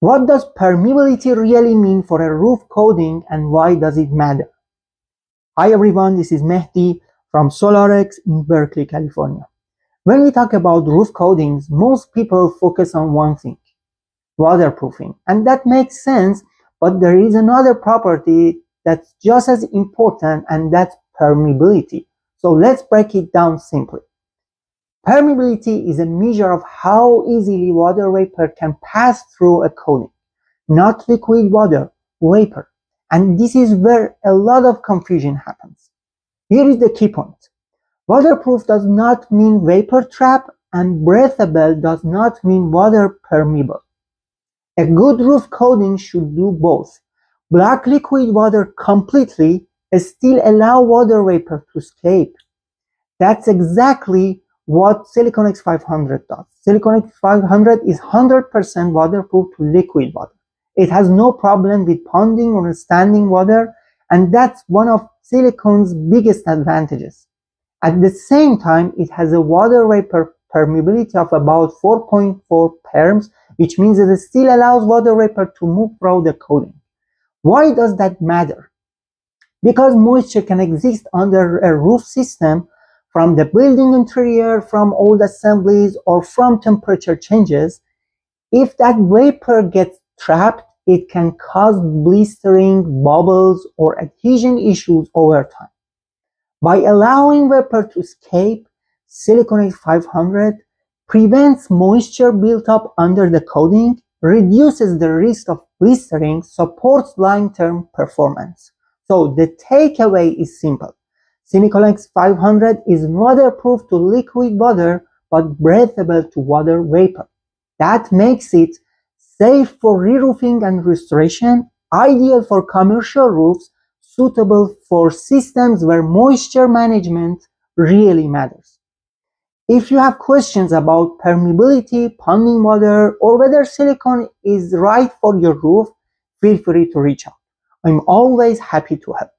What does permeability really mean for a roof coating and why does it matter? Hi everyone, this is Mehdi from SolarEx in Berkeley, California. When we talk about roof coatings, most people focus on one thing, waterproofing. And that makes sense, but there is another property that's just as important, and that's permeability. So let's break it down simply. Permeability is a measure of how easily water vapor can pass through a coating, not liquid water, vapor. And this is where a lot of confusion happens. Here is the key point. Waterproof does not mean vapor trap, and breathable does not mean water permeable. A good roof coating should do both. Block liquid water completely and still allow water vapor to escape. That's exactly what SiliconEx 500 does. SiliconEx 500 is 100% waterproof to liquid water. It has no problem with ponding or standing water, and that's one of silicone's biggest advantages. At the same time, it has a water vapor permeability of about 4.4 perms, which means that it still allows water vapor to move through the coating. Why does that matter? Because moisture can exist under a roof system from the building interior, from old assemblies, or from temperature changes. If that vapor gets trapped, it can cause blistering, bubbles, or adhesion issues over time. By allowing vapor to escape, SiliconEx 500 prevents moisture built up under the coating, reduces the risk of blistering, supports long-term performance. So the takeaway is simple. SiliconEx 500 is waterproof to liquid water, but breathable to water vapor. That makes it safe for re-roofing and restoration, ideal for commercial roofs, suitable for systems where moisture management really matters. If you have questions about permeability, ponding water, or whether silicone is right for your roof, feel free to reach out. I'm always happy to help.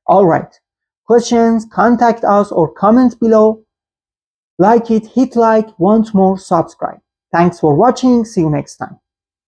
Alright, questions, contact us or comment below. Like it, hit like, want more, subscribe. Thanks for watching, see you next time.